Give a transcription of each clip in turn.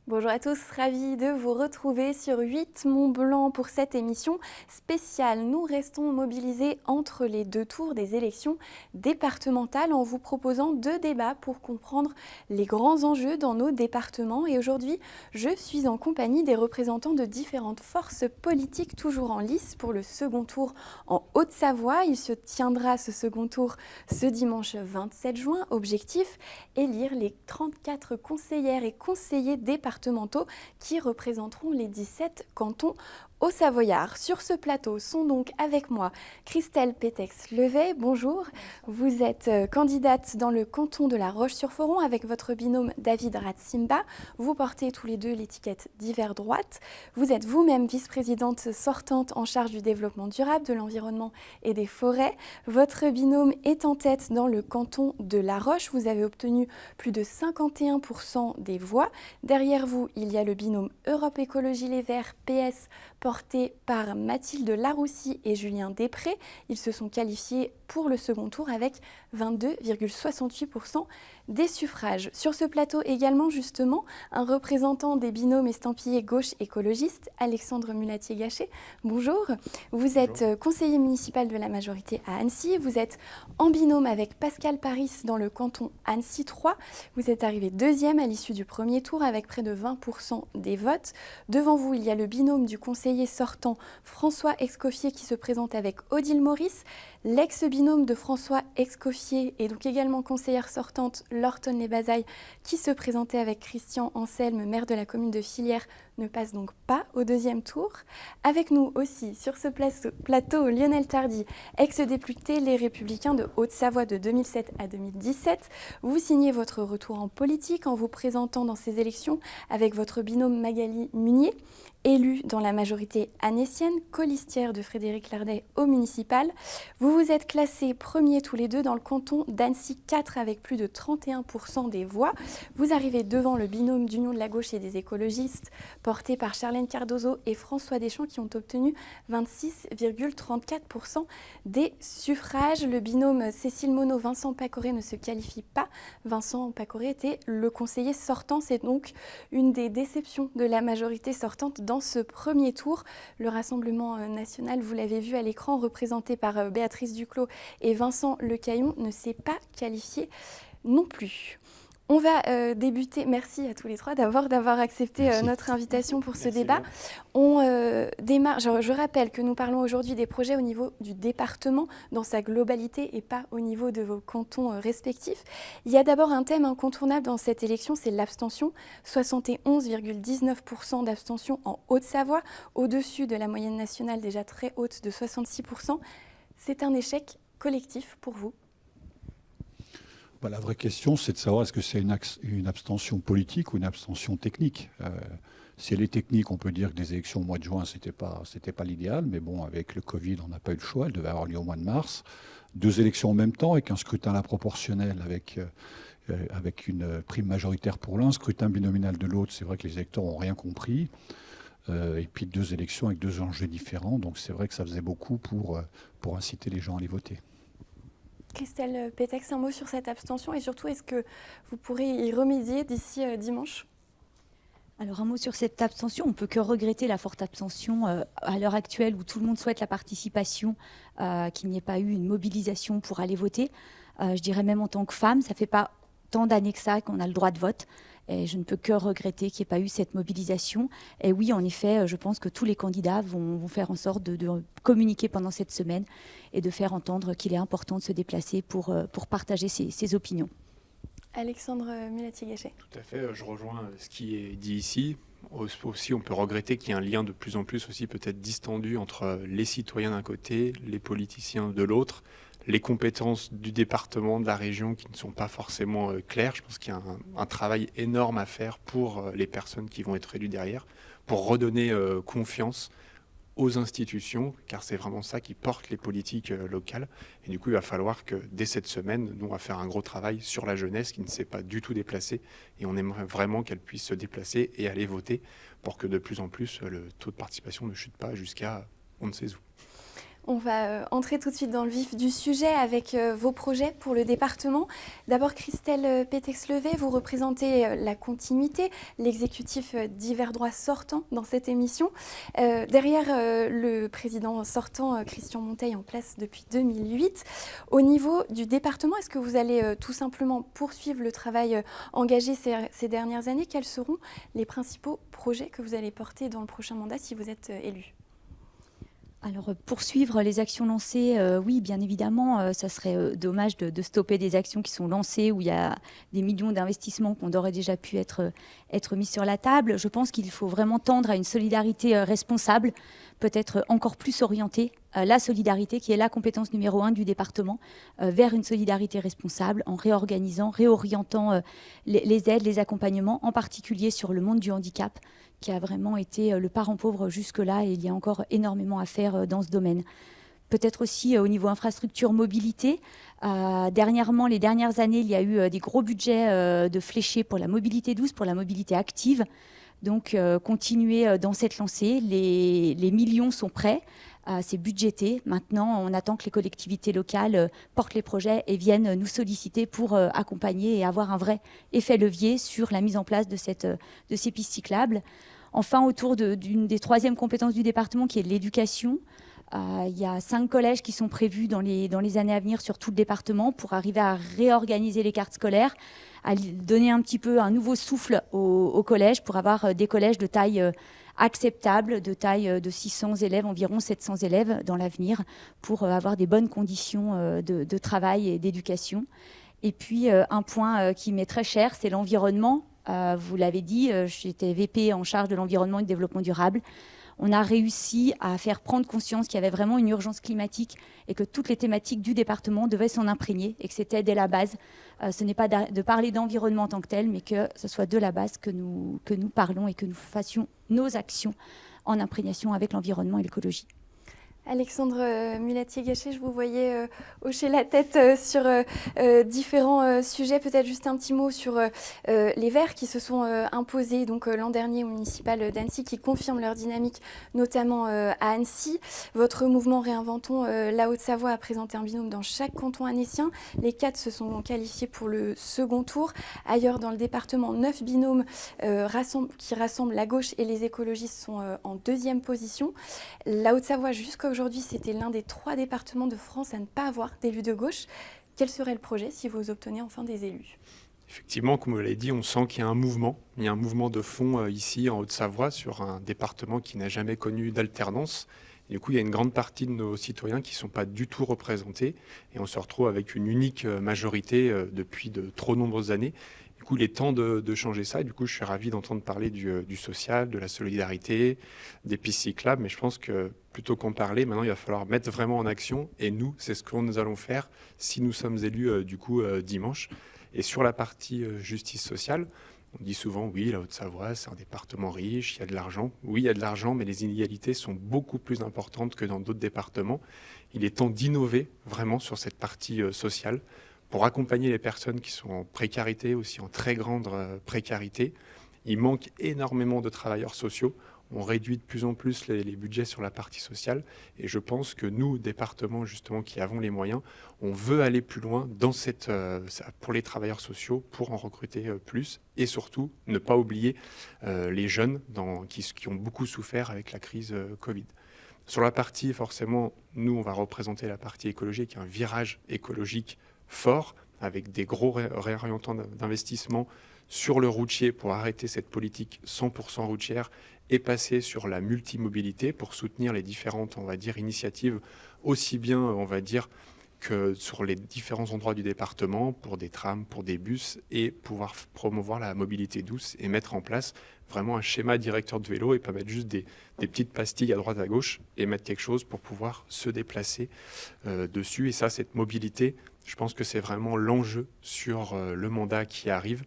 Bonjour à tous, ravie de vous retrouver sur 8 Mont-Blanc pour cette émission spéciale. Nous restons mobilisés entre les deux tours des élections départementales en vous proposant 2 débats pour comprendre les grands enjeux dans nos départements. Et aujourd'hui, je suis en compagnie des représentants de différentes forces politiques toujours en lice pour le second tour en Haute-Savoie. Il se tiendra ce second tour ce dimanche 27 juin. Objectif, élire les 34 conseillères et conseillers départementaux qui représenteront les 17 cantons haut-savoyards. Sur ce plateau sont donc avec moi Christelle Pétex-Levet, bonjour. Vous êtes candidate dans le canton de La Roche-sur-Foron avec votre binôme David Ratsimba. Vous portez tous les deux l'étiquette d'hiver droite. Vous êtes vous-même vice-présidente sortante en charge du développement durable, de l'environnement et des forêts. Votre binôme est en tête dans le canton de La Roche. Vous avez obtenu plus de 51% des voix. Derrière vous, il y a le binôme Europe Écologie Les Verts PS porté par Mathilde Laroussi et Julien Després. Ils se sont qualifiés pour le second tour avec 22,68% des suffrages. Sur ce plateau également, justement, un représentant des binômes estampillés gauche écologiste, Alexandre Mulatier-Gachet. Bonjour. Vous êtes conseiller municipal de la majorité à Annecy. Vous êtes en binôme avec Pascal Paris dans le canton Annecy 3. Vous êtes arrivé deuxième à l'issue du premier tour avec près de 20% des votes. Devant vous, il y a le binôme du conseiller sortant François Escoffier qui se présente avec Odile Maurice. L'ex-binôme de François Escoffier et donc également conseillère sortante Lorton-les-Bazailles qui se présentait avec Christian Anselme, maire de la commune de Fillières, ne passe donc pas au deuxième tour. Avec nous aussi sur ce plateau Lionel Tardy, ex-député Les Républicains de Haute-Savoie de 2007 à 2017. Vous signez votre retour en politique en vous présentant dans ces élections avec votre binôme Magali Munier, élue dans la majorité annécienne, colistière de Frédéric Lardet au municipal. Vous vous êtes classés premiers tous les deux dans le canton d'Annecy 4 avec plus de 31% des voix. Vous arrivez devant le binôme d'Union de la gauche et des écologistes porté par Charlène Cardozo et François Deschamps qui ont obtenu 26,34% des suffrages. Le binôme Cécile Monod, Vincent Pacoré ne se qualifie pas. Vincent Pacoré était le conseiller sortant. C'est donc une des déceptions de la majorité sortante dans ce premier tour. Le Rassemblement national, vous l'avez vu à l'écran, représenté par Béatrice Duclos et Vincent Lecaillon, ne s'est pas qualifié non plus. On va débuter, merci à tous les trois d'avoir accepté notre invitation pour ce débat. On démarre, je rappelle que nous parlons aujourd'hui des projets au niveau du département dans sa globalité et pas au niveau de vos cantons respectifs. Il y a d'abord un thème incontournable dans cette élection, c'est l'abstention. 71,19% d'abstention en Haute-Savoie, au-dessus de la moyenne nationale déjà très haute de 66%. C'est un échec collectif pour vous? La vraie question, c'est de savoir est-ce que c'est une abstention politique ou une abstention technique. Si elle est technique, on peut dire que des élections au mois de juin, c'était pas l'idéal, mais bon, avec le Covid, on n'a pas eu le choix, elle devait avoir lieu au mois de mars. 2 élections en même temps, avec un scrutin à la proportionnelle, avec une prime majoritaire pour l'un, un scrutin binominal de l'autre, c'est vrai que les électeurs n'ont rien compris. Et puis 2 élections avec 2 enjeux différents, donc c'est vrai que ça faisait beaucoup pour inciter les gens à aller voter. Christelle Pétex, un mot sur cette abstention et surtout, est-ce que vous pourrez y remédier d'ici dimanche? Alors un mot sur cette abstention, on ne peut que regretter la forte abstention à l'heure actuelle où tout le monde souhaite la participation, qu'il n'y ait pas eu une mobilisation pour aller voter. Je dirais même en tant que femme, ça ne fait pas tant d'années que ça qu'on a le droit de vote. Et je ne peux que regretter qu'il n'y ait pas eu cette mobilisation. Et oui, en effet, je pense que tous les candidats vont faire en sorte de communiquer pendant cette semaine et de faire entendre qu'il est important de se déplacer pour partager ses opinions. Alexandre Mulatier-Gachet. Tout à fait, je rejoins ce qui est dit ici. Aussi, on peut regretter qu'il y ait un lien de plus en plus aussi peut-être distendu entre les citoyens d'un côté, les politiciens de l'autre, les compétences du département, de la région qui ne sont pas forcément claires. Je pense qu'il y a un travail énorme à faire pour les personnes qui vont être élues derrière, pour redonner confiance aux institutions, car c'est vraiment ça qui porte les politiques locales. Et du coup, il va falloir que dès cette semaine, nous, on va faire un gros travail sur la jeunesse qui ne s'est pas du tout déplacée. Et on aimerait vraiment qu'elle puisse se déplacer et aller voter pour que de plus en plus, le taux de participation ne chute pas jusqu'à on ne sait où. On va entrer tout de suite dans le vif du sujet avec vos projets pour le département. D'abord, Christelle Pétex-Levet, vous représentez la continuité, l'exécutif divers droits sortant dans cette émission. Derrière le président sortant, Christian Monteil, en place depuis 2008. Au niveau du département, est-ce que vous allez tout simplement poursuivre le travail engagé ces dernières années? Quels seront les principaux projets que vous allez porter dans le prochain mandat si vous êtes élu? Alors, poursuivre les actions lancées, oui, bien évidemment, ça serait dommage de stopper des actions qui sont lancées où il y a des millions d'investissements qui ont d'ores et déjà pu être mis sur la table. Je pense qu'il faut vraiment tendre à une solidarité responsable, peut-être encore plus orientée, la solidarité qui est la compétence numéro 1 du département, vers une solidarité responsable en réorganisant, réorientant les aides, les accompagnements, en particulier sur le monde du handicap, qui a vraiment été le parent pauvre jusque-là, et il y a encore énormément à faire dans ce domaine. Peut-être aussi au niveau infrastructure mobilité. Dernièrement, les dernières années, il y a eu des gros budgets de fléchés pour la mobilité douce, pour la mobilité active. Donc, continuer dans cette lancée. Les millions sont prêts, c'est budgété. Maintenant, on attend que les collectivités locales portent les projets et viennent nous solliciter pour accompagner et avoir un vrai effet levier sur la mise en place de ces pistes cyclables. Enfin, autour d'une des troisièmes compétences du département, qui est de l'éducation, il y a 5 collèges qui sont prévus dans les années à venir sur tout le département pour arriver à réorganiser les cartes scolaires, à donner un petit peu un nouveau souffle aux collèges pour avoir des collèges de taille acceptable, de taille de 600 élèves, environ 700 élèves dans l'avenir, pour avoir des bonnes conditions de travail et d'éducation. Et puis, un point qui m'est très cher, c'est l'environnement. Vous l'avez dit, j'étais VP en charge de l'environnement et du développement durable. On a réussi à faire prendre conscience qu'il y avait vraiment une urgence climatique et que toutes les thématiques du département devaient s'en imprégner et que c'était dès la base. Ce n'est pas de parler d'environnement en tant que tel, mais que ce soit de la base que nous parlons et que nous fassions nos actions en imprégnation avec l'environnement et l'écologie. Alexandre Mulatier-Gachet, je vous voyais hocher la tête sur différents sujets. Peut-être juste un petit mot sur les Verts qui se sont imposés l'an dernier au municipal d'Annecy, qui confirment leur dynamique, notamment à Annecy. Votre mouvement Réinventons la Haute-Savoie a présenté un binôme dans chaque canton annécien. Les 4 se sont qualifiés pour le second tour. Ailleurs dans le département, 9 binômes qui rassemblent la gauche et les écologistes sont en 2e position. La Haute-Savoie, jusqu'à aujourd'hui, c'était l'un des 3 départements de France à ne pas avoir d'élus de gauche. Quel serait le projet si vous obtenez enfin des élus? Effectivement, comme vous l'avez dit, on sent qu'il y a un mouvement. Il y a un mouvement de fond ici en Haute-Savoie sur un département qui n'a jamais connu d'alternance. Du coup, il y a une grande partie de nos citoyens qui ne sont pas du tout représentés et on se retrouve avec une unique majorité depuis de trop nombreuses années. Du coup, il est temps de changer ça. Et du coup, je suis ravi d'entendre parler du social, de la solidarité, des pistes cyclables. Mais je pense que plutôt qu'en parler, maintenant, il va falloir mettre vraiment en action. Et nous, c'est ce que nous allons faire si nous sommes élus dimanche. Et sur la partie justice sociale, on dit souvent, oui, la Haute-Savoie, c'est un département riche, il y a de l'argent. Oui, il y a de l'argent, mais les inégalités sont beaucoup plus importantes que dans d'autres départements. Il est temps d'innover vraiment sur cette partie sociale, pour accompagner les personnes qui sont en précarité, aussi en très grande précarité. Il manque énormément de travailleurs sociaux. On réduit de plus en plus les budgets sur la partie sociale. Et je pense que nous, départements justement qui avons les moyens, on veut aller plus loin dans pour les travailleurs sociaux, pour en recruter plus. Et surtout, ne pas oublier les jeunes qui ont beaucoup souffert avec la crise Covid. Sur la partie, forcément, nous, on va représenter la partie écologique, un virage écologique fort, avec des gros réorientants d'investissement sur le routier pour arrêter cette politique 100% routière et passer sur la multimobilité pour soutenir les différentes, on va dire, initiatives, aussi bien, on va dire, que sur les différents endroits du département, pour des trams, pour des bus, et pouvoir promouvoir la mobilité douce et mettre en place vraiment un schéma directeur de vélo et pas mettre juste des petites pastilles à droite à gauche et mettre quelque chose pour pouvoir se déplacer dessus. Et ça, cette mobilité, je pense que c'est vraiment l'enjeu sur le mandat qui arrive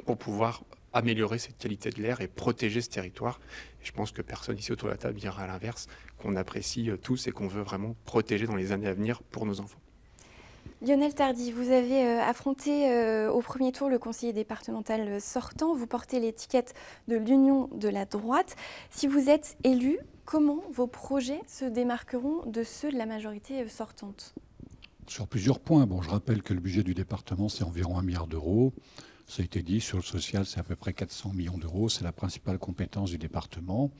pour pouvoir améliorer cette qualité de l'air et protéger ce territoire. Et je pense que personne ici autour de la table dira à l'inverse, qu'on apprécie tous et qu'on veut vraiment protéger dans les années à venir pour nos enfants. Lionel Tardy, vous avez affronté au premier tour le conseiller départemental sortant. Vous portez l'étiquette de l'Union de la droite. Si vous êtes élu, comment vos projets se démarqueront de ceux de la majorité sortante ? Sur plusieurs points. Bon, je rappelle que le budget du département, c'est environ 1 milliard d'euros. Ça a été dit, sur le social, c'est à peu près 400 millions d'euros. C'est la principale compétence du département.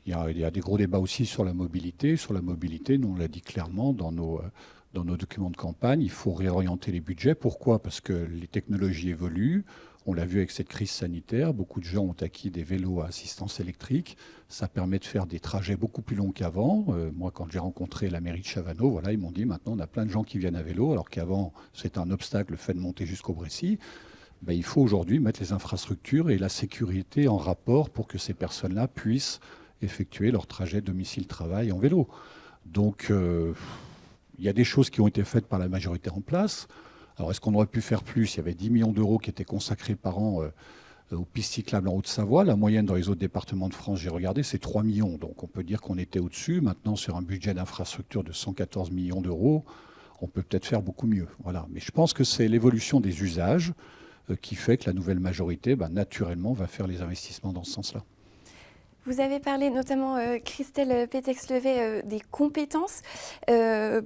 Il y a des gros débats aussi sur la mobilité. Sur la mobilité, nous, on l'a dit clairement dans nos documents de campagne, il faut réorienter les budgets. Pourquoi ? Parce que les technologies évoluent. On l'a vu avec cette crise sanitaire. Beaucoup de gens ont acquis des vélos à assistance électrique. Ça permet de faire des trajets beaucoup plus longs qu'avant. Moi, quand j'ai rencontré la mairie de Chavanot, voilà, ils m'ont dit maintenant, on a plein de gens qui viennent à vélo, alors qu'avant, c'était un obstacle le fait de monter jusqu'au Brécy. Ben, il faut aujourd'hui mettre les infrastructures et la sécurité en rapport pour que ces personnes-là puissent effectuer leur trajet domicile-travail en vélo. Donc, il y a des choses qui ont été faites par la majorité en place. Alors, est-ce qu'on aurait pu faire plus ? Il y avait 10 millions d'euros qui étaient consacrés par an aux pistes cyclables en Haute-Savoie. La moyenne dans les autres départements de France, j'ai regardé, c'est 3 millions. Donc, on peut dire qu'on était au-dessus. Maintenant, sur un budget d'infrastructure de 114 millions d'euros, on peut peut-être faire beaucoup mieux. Voilà. Mais je pense que c'est l'évolution des usages qui fait que la nouvelle majorité, naturellement, va faire les investissements dans ce sens-là. Vous avez parlé notamment, Christelle Pétex-Levet, des compétences.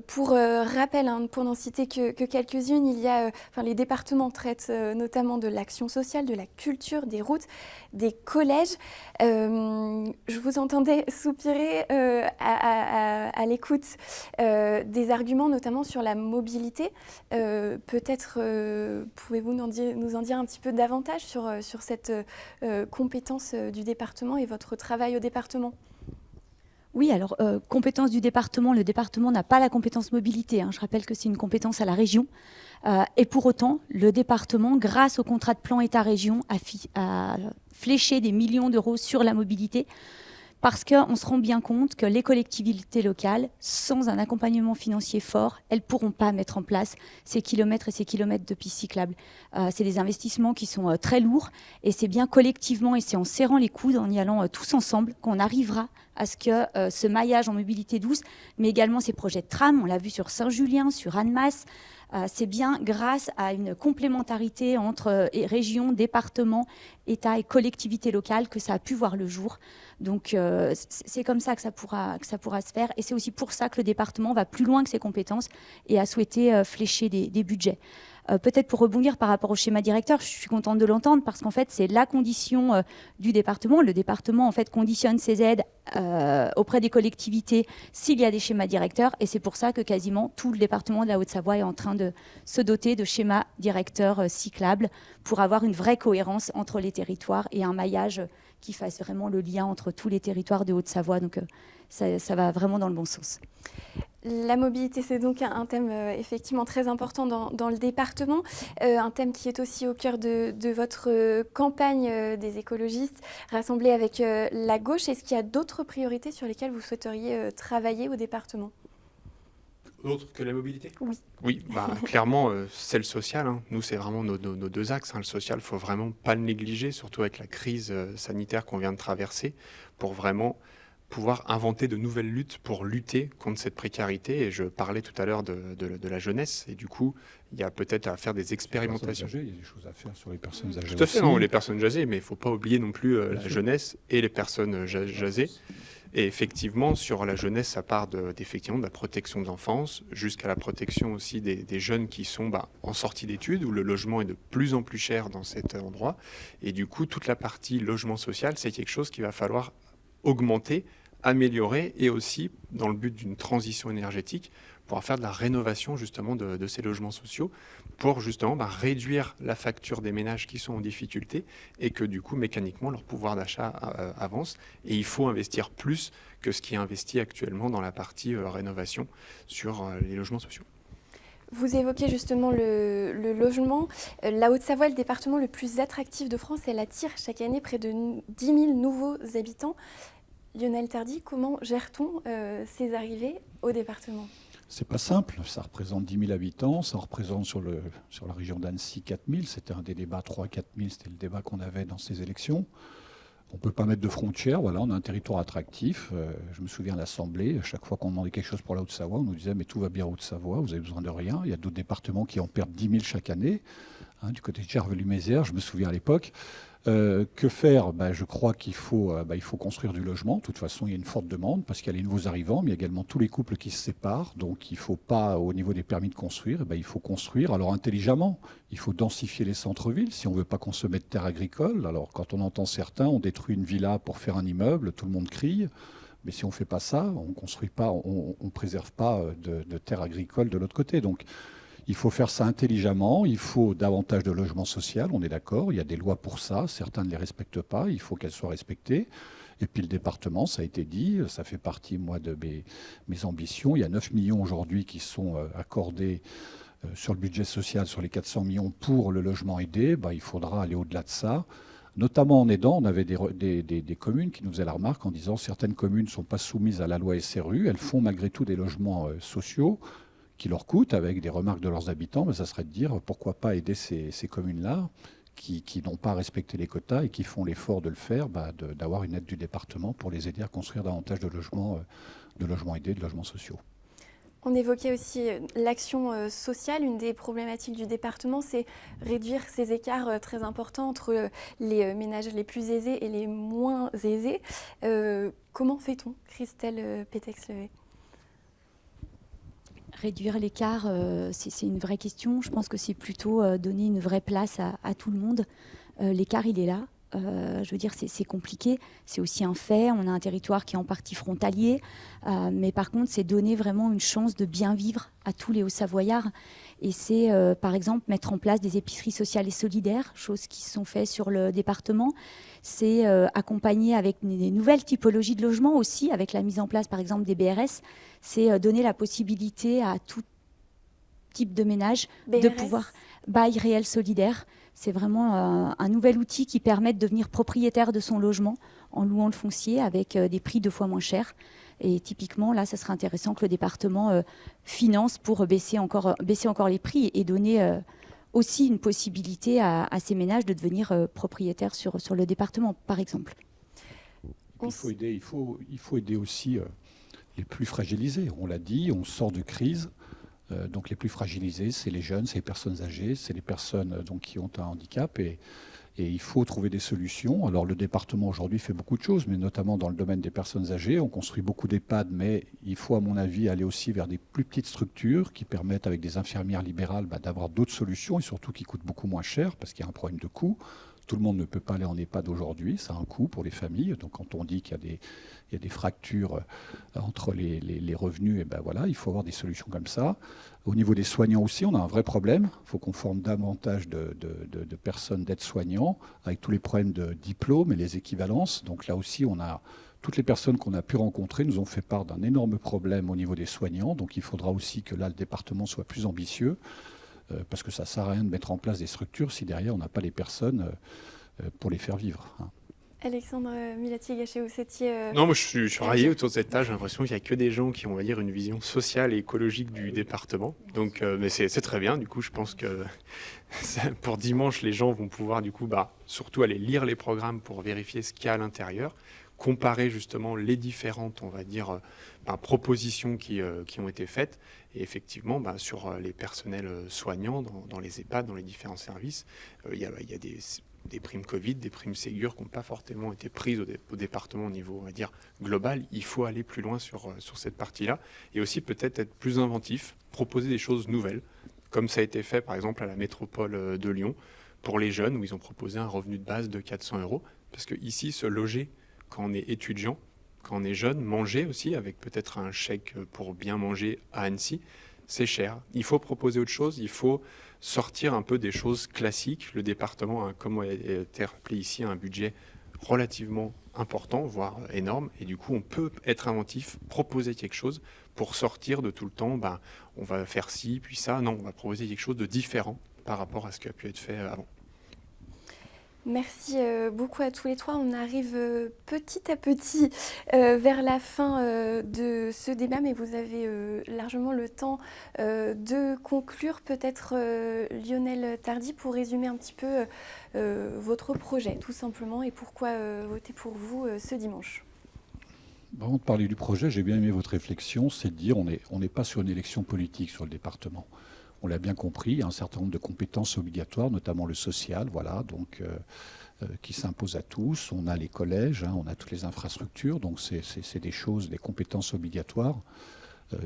Pour rappel, pour n'en citer que quelques-unes, il y a, les départements traitent notamment de l'action sociale, de la culture, des routes, des collèges. Je vous entendais soupirer à l'écoute des arguments, notamment sur la mobilité. Peut-être pouvez-vous nous en dire un petit peu davantage sur cette compétence du département et votre travail au département ? Oui, alors, compétence du département, le département n'a pas la compétence mobilité. Je rappelle que c'est une compétence à la région. Et pour autant, le département, grâce au contrat de plan État-région, a fléché des millions d'euros sur la mobilité, parce qu'on se rend bien compte que les collectivités locales, sans un accompagnement financier fort, elles ne pourront pas mettre en place ces kilomètres et ces kilomètres de pistes cyclables. C'est des investissements qui sont très lourds, et c'est bien collectivement, et c'est en serrant les coudes, en y allant tous ensemble, qu'on arrivera à ce que ce maillage en mobilité douce, mais également ces projets de tram, on l'a vu sur Saint-Julien, sur Annemasse, c'est bien grâce à une complémentarité entre régions, départements, État et collectivités locales que ça a pu voir le jour. Donc c'est comme ça que ça pourra se faire, et c'est aussi pour ça que le département va plus loin que ses compétences et a souhaité flécher des budgets. Peut-être pour rebondir par rapport au schéma directeur, je suis contente de l'entendre parce qu'en fait c'est la condition du département. Le département en fait conditionne ses aides auprès des collectivités s'il y a des schémas directeurs, et c'est pour ça que quasiment tout le département de la Haute-Savoie est en train de se doter de schémas directeurs cyclables pour avoir une vraie cohérence entre les territoires et un maillage qui fasse vraiment le lien entre tous les territoires de Haute-Savoie. Donc ça va vraiment dans le bon sens. La mobilité, c'est donc un thème effectivement très important dans le département, un thème qui est aussi au cœur de votre campagne des écologistes rassemblés avec la gauche. Est-ce qu'il y a d'autres priorités sur lesquelles vous souhaiteriez travailler au département ? Autre que la mobilité ? Oui. Oui, clairement, c'est le social. Nous, c'est vraiment nos deux axes. Le social, il ne faut vraiment pas le négliger, surtout avec la crise sanitaire qu'on vient de traverser, pour vraiment pouvoir inventer de nouvelles luttes pour lutter contre cette précarité. Et je parlais tout à l'heure de la jeunesse, et du coup, il y a peut-être à faire des expérimentations. Il y a des choses à faire sur les personnes âgées. Tout à fait, non, les personnes âgées, mais il ne faut pas oublier non plus la jeunesse et les personnes âgées. Et effectivement, sur la jeunesse, ça part effectivement de la protection de l'enfance jusqu'à la protection aussi des jeunes qui sont en sortie d'études, où le logement est de plus en plus cher dans cet endroit. Et du coup, toute la partie logement social, c'est quelque chose qu'il va falloir augmenter, améliorer, et aussi dans le but d'une transition énergétique, pour faire de la rénovation justement de ces logements sociaux, pour justement réduire la facture des ménages qui sont en difficulté, et que du coup mécaniquement leur pouvoir d'achat avance. Et il faut investir plus que ce qui est investi actuellement dans la partie rénovation sur les logements sociaux. Vous évoquez justement le logement. La Haute-Savoie est le département le plus attractif de France. Elle attire chaque année près de 10 000 nouveaux habitants. Lionel Tardy, comment gère-t-on ces arrivées au département ? C'est pas simple, ça représente 10 000 habitants, ça représente sur la région d'Annecy 4 000, c'était un des débats 3-4 000, c'était le débat qu'on avait dans ces élections. On ne peut pas mettre de frontières, voilà, on a un territoire attractif. Je me souviens à l'Assemblée, à chaque fois qu'on demandait quelque chose pour la Haute-Savoie, on nous disait mais tout va bien en Haute-Savoie, vous avez besoin de rien. Il y a d'autres départements qui en perdent 10 000 chaque année, du côté de Gervelu-Mézières, je me souviens à l'époque. Que faire? Je crois qu'il faut construire du logement. De toute façon, il y a une forte demande parce qu'il y a les nouveaux arrivants, mais il y a également tous les couples qui se séparent. Donc, il ne faut pas, au niveau des permis de construire, il faut construire, alors intelligemment. Il faut densifier les centres-villes si on ne veut pas consommer de terres agricoles. Alors, quand on entend certains, on détruit une villa pour faire un immeuble, tout le monde crie. Mais si on ne fait pas ça, on construit pas, on ne préserve pas de terres agricoles de l'autre côté. Donc, il faut faire ça intelligemment, il faut davantage de logement social, on est d'accord, il y a des lois pour ça, certains ne les respectent pas, il faut qu'elles soient respectées. Et puis le département, ça a été dit, ça fait partie, moi, de mes ambitions. Il y a 9 millions aujourd'hui qui sont accordés sur le budget social, sur les 400 millions pour le logement aidé. Il faudra aller au-delà de ça. Notamment en aidant, on avait des communes qui nous faisaient la remarque en disant certaines communes ne sont pas soumises à la loi SRU, elles font malgré tout des logements sociaux qui leur coûtent, avec des remarques de leurs habitants, mais ça serait de dire pourquoi pas aider ces communes-là qui n'ont pas respecté les quotas et qui font l'effort de le faire, d'avoir une aide du département pour les aider à construire davantage de logements aidés, de logements sociaux. On évoquait aussi l'action sociale. Une des problématiques du département, c'est réduire ces écarts très importants entre les ménages les plus aisés et les moins aisés. Comment fait-on, Christelle Pétex-Levet ? Réduire l'écart, c'est une vraie question. Je pense que c'est plutôt donner une vraie place à tout le monde. L'écart, il est là. Je veux dire, c'est compliqué. C'est aussi un fait. On a un territoire qui est en partie frontalier. Mais par contre, c'est donner vraiment une chance de bien vivre à tous les Hauts-Savoyards. Et c'est, par exemple, mettre en place des épiceries sociales et solidaires, choses qui sont faites sur le département. C'est accompagner avec des nouvelles typologies de logements aussi, avec la mise en place, par exemple, des BRS. C'est donner la possibilité à tout type de ménage de pouvoir bail réel solidaire. C'est vraiment un nouvel outil qui permet de devenir propriétaire de son logement en louant le foncier avec des prix 2 fois moins chers. Et typiquement, là, ça serait intéressant que le département finance pour baisser encore les prix et donner aussi une possibilité à ces ménages de devenir propriétaires sur le département, par exemple. Il faut aider aussi les plus fragilisés. On l'a dit, on sort de crise. Donc les plus fragilisés, c'est les jeunes, c'est les personnes âgées, c'est les personnes qui ont un handicap. Et il faut trouver des solutions. Alors le département aujourd'hui fait beaucoup de choses, mais notamment dans le domaine des personnes âgées. On construit beaucoup d'EHPAD, mais il faut à mon avis aller aussi vers des plus petites structures qui permettent avec des infirmières libérales d'avoir d'autres solutions et surtout qui coûtent beaucoup moins cher parce qu'il y a un problème de coût. Tout le monde ne peut pas aller en EHPAD aujourd'hui, ça a un coût pour les familles. Donc quand on dit qu'il y a des fractures entre les revenus, et voilà, il faut avoir des solutions comme ça. Au niveau des soignants aussi, on a un vrai problème. Il faut qu'on forme davantage de personnes d'aides-soignants avec tous les problèmes de diplômes et les équivalences. Donc là aussi, toutes les personnes qu'on a pu rencontrer nous ont fait part d'un énorme problème au niveau des soignants. Donc il faudra aussi que là, le département soit plus ambitieux. Parce que ça ne sert à rien de mettre en place des structures si derrière on n'a pas les personnes pour les faire vivre. Alexandre Milati-Gachet, vous étiez... Non, moi je suis raillé autour de cette tâche. J'ai l'impression qu'il n'y a que des gens qui ont, on va dire, une vision sociale et écologique du département. Donc, mais c'est très bien. Du coup, je pense que pour dimanche, les gens vont pouvoir du coup, surtout aller lire les programmes pour vérifier ce qu'il y a à l'intérieur, comparer justement les différentes, on va dire, propositions qui ont été faites. Et effectivement, sur les personnels soignants, dans les EHPAD, dans les différents services, il y a des primes Covid, des primes Ségur qui n'ont pas forcément été prises au département au niveau, on va dire, global. Il faut aller plus loin sur cette partie-là. Et aussi peut-être être plus inventif, proposer des choses nouvelles, comme ça a été fait par exemple à la métropole de Lyon, pour les jeunes, où ils ont proposé un revenu de base de 400 €. Parce qu'ici, se loger quand on est étudiant, quand on est jeune, manger aussi, avec peut-être un chèque pour bien manger à Annecy, c'est cher. Il faut proposer autre chose, il faut sortir un peu des choses classiques. Le département, comme a été rappelé ici, a un budget relativement important, voire énorme. Et du coup, on peut être inventif, proposer quelque chose pour sortir de tout le temps, on va faire ci, puis ça. Non, on va proposer quelque chose de différent par rapport à ce qui a pu être fait avant. Merci beaucoup à tous les trois. On arrive petit à petit vers la fin de ce débat, mais vous avez largement le temps de conclure. Peut-être Lionel Tardy pour résumer un petit peu votre projet, tout simplement, et pourquoi voter pour vous ce dimanche. Avant de parler du projet, j'ai bien aimé votre réflexion, c'est de dire on n'est pas sur une élection politique sur le département. On l'a bien compris, il y a un certain nombre de compétences obligatoires, notamment le social, voilà, donc qui s'impose à tous. On a les collèges, on a toutes les infrastructures, donc c'est des choses, des compétences obligatoires.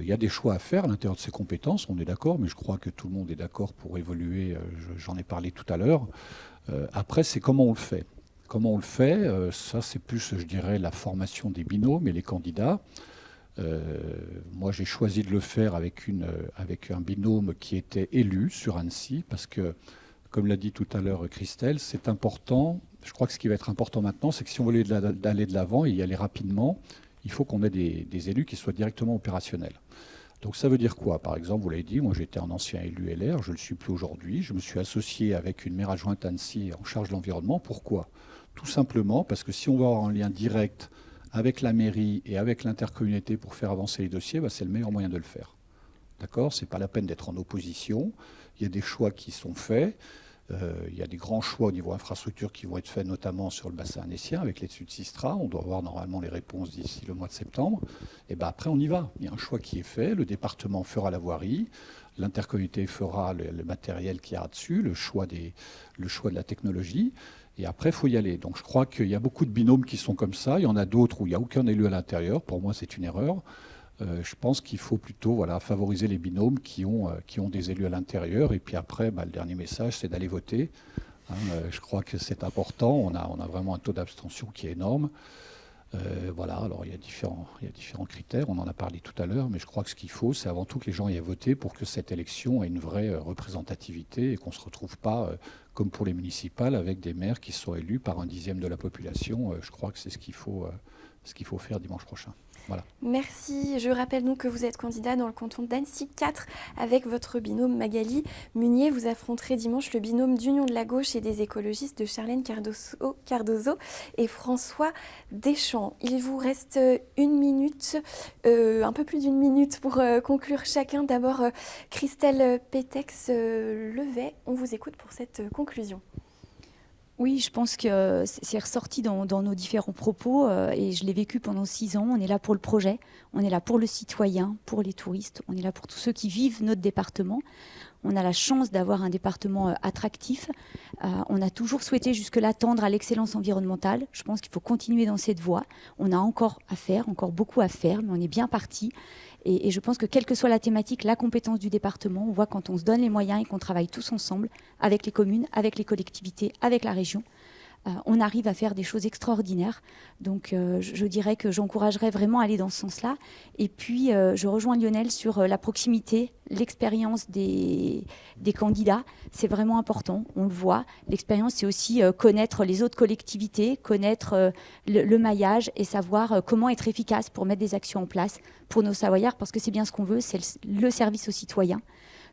Il y a des choix à faire à l'intérieur de ces compétences, on est d'accord, mais je crois que tout le monde est d'accord pour évoluer, j'en ai parlé tout à l'heure. Après, c'est comment on le fait. Comment on le fait, ça c'est plus, je dirais, la formation des binômes et les candidats. Moi, j'ai choisi de le faire avec un binôme qui était élu sur Annecy, parce que, comme l'a dit tout à l'heure Christelle, c'est important. Je crois que ce qui va être important maintenant, c'est que si on veut aller de l'avant et y aller rapidement, il faut qu'on ait des élus qui soient directement opérationnels. Donc ça veut dire quoi? Par exemple, vous l'avez dit, moi j'étais un ancien élu LR, je ne le suis plus aujourd'hui. Je me suis associé avec une maire adjointe Annecy en charge de l'environnement. Pourquoi? Tout simplement parce que si on veut avoir un lien direct avec la mairie et avec l'intercommunauté pour faire avancer les dossiers, c'est le meilleur moyen de le faire. D'accord? Ce n'est pas la peine d'être en opposition. Il y a des choix qui sont faits. Il y a des grands choix au niveau infrastructure qui vont être faits, notamment sur le bassin annécien avec l'étude Sistra. On doit avoir normalement les réponses d'ici le mois de septembre. Et après, on y va. Il y a un choix qui est fait. Le département fera la voirie. L'intercommunauté fera le matériel qu'il y a dessus, le choix de la technologie. Et après, il faut y aller. Donc je crois qu'il y a beaucoup de binômes qui sont comme ça. Il y en a d'autres où il n'y a aucun élu à l'intérieur. Pour moi, c'est une erreur. Je pense qu'il faut plutôt favoriser les binômes qui ont des élus à l'intérieur. Et puis après, le dernier message, c'est d'aller voter. Je crois que c'est important. On a vraiment un taux d'abstention qui est énorme. Alors il y a différents critères. On en a parlé tout à l'heure. Mais je crois que ce qu'il faut, c'est avant tout que les gens y aient voté pour que cette élection ait une vraie représentativité et qu'on ne se retrouve pas, comme pour les municipales, avec des maires qui sont élus par 1/10 de la population. Je crois que c'est ce qu'il faut faire dimanche prochain. Voilà. Merci. Je rappelle donc que vous êtes candidat dans le canton d'Annecy 4 avec votre binôme Magali Munier. Vous affronterez dimanche le binôme d'Union de la Gauche et des écologistes de Charlène Cardozo et François Deschamps. Il vous reste une minute, un peu plus d'une minute pour conclure chacun. D'abord, Christelle Pétex-Levet, on vous écoute pour cette conclusion. Oui, je pense que c'est ressorti dans nos différents propos et je l'ai vécu pendant 6 ans. On est là pour le projet, on est là pour le citoyen, pour les touristes, on est là pour tous ceux qui vivent notre département. On a la chance d'avoir un département attractif. On a toujours souhaité jusque-là tendre à l'excellence environnementale. Je pense qu'il faut continuer dans cette voie. On a encore à faire, encore beaucoup à faire, mais on est bien parti. Et je pense que quelle que soit la thématique, la compétence du département, on voit quand on se donne les moyens et qu'on travaille tous ensemble, avec les communes, avec les collectivités, avec la région, on arrive à faire des choses extraordinaires. Donc je dirais que j'encouragerais vraiment à aller dans ce sens-là. Et puis je rejoins Lionel sur la proximité, l'expérience des candidats. C'est vraiment important, on le voit. L'expérience, c'est aussi connaître les autres collectivités, connaître le maillage et savoir comment être efficace pour mettre des actions en place pour nos Savoyards, parce que c'est bien ce qu'on veut, c'est le service aux citoyens.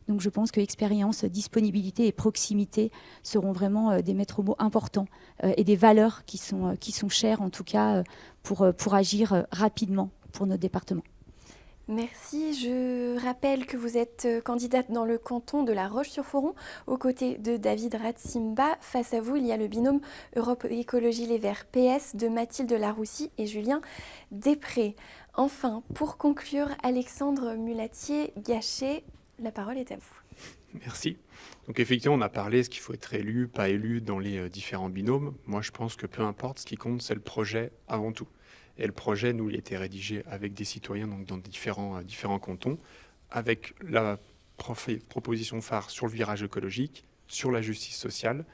Donc je pense que expérience, disponibilité et proximité seront vraiment des maîtres mots importants et des valeurs qui sont chères en tout cas pour agir rapidement pour notre département. Merci. Je rappelle que vous êtes candidate dans le canton de La Roche-sur-Foron aux côtés de David Ratsimba. Face à vous, il y a le binôme Europe Écologie Les Verts PS de Mathilde Laroussi et Julien Després. Enfin, pour conclure, Alexandre Mulatier-Gachet, la parole est à vous. Merci. Donc effectivement, on a parlé, est-ce qu'il faut être élu, pas élu dans les différents binômes. Moi, je pense que peu importe, ce qui compte, c'est le projet avant tout. Et le projet, nous, il a été rédigé avec des citoyens donc dans différents cantons, avec la proposition phare sur le virage écologique, sur la justice sociale,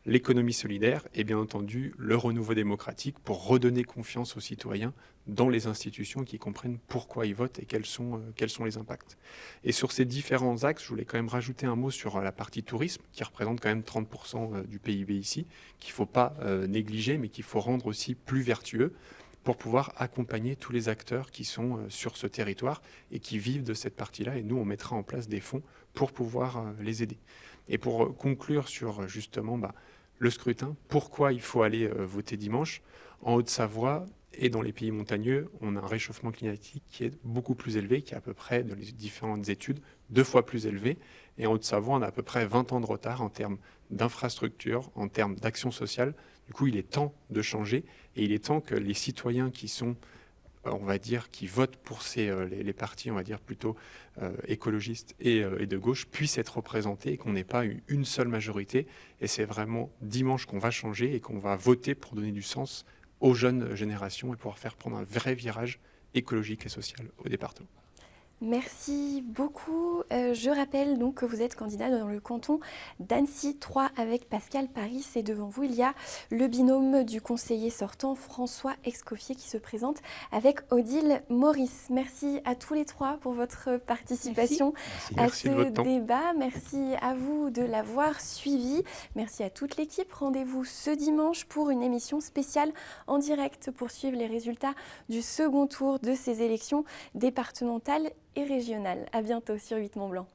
l'économie solidaire et bien entendu le renouveau démocratique pour redonner confiance aux citoyens dans les institutions qui comprennent pourquoi ils votent et quels sont les impacts. Et sur ces différents axes, je voulais quand même rajouter un mot sur la partie tourisme qui représente quand même 30% du PIB ici, qu'il ne faut pas négliger mais qu'il faut rendre aussi plus vertueux pour pouvoir accompagner tous les acteurs qui sont sur ce territoire et qui vivent de cette partie-là. Et nous, on mettra en place des fonds pour pouvoir les aider. Et pour conclure sur justement le scrutin, pourquoi il faut aller voter dimanche. En Haute-Savoie et dans les pays montagneux, on a un réchauffement climatique qui est beaucoup plus élevé, qui est à peu près, dans les différentes études, 2 fois plus élevé. Et en Haute-Savoie, on a à peu près 20 ans de retard en termes d'infrastructures, en termes d'action sociale. Du coup, il est temps de changer et il est temps que les citoyens qui sont, on va dire, qui votent pour les partis, on va dire, plutôt écologistes et de gauche, puissent être représentés et qu'on n'ait pas une seule majorité. Et c'est vraiment dimanche qu'on va changer et qu'on va voter pour donner du sens aux jeunes générations et pouvoir faire prendre un vrai virage écologique et social au département. Merci beaucoup. Je rappelle donc que vous êtes candidat dans le canton d'Annecy 3 avec Pascal Paris. Et devant vous, il y a le binôme du conseiller sortant François Escoffier qui se présente avec Odile Maurice. Merci à tous les trois pour votre participation à ce débat. Merci à vous de l'avoir suivi. Merci à toute l'équipe. Rendez-vous ce dimanche pour une émission spéciale en direct pour suivre les résultats du second tour de ces élections départementales et régionales. À bientôt sur 8 Mont Blanc.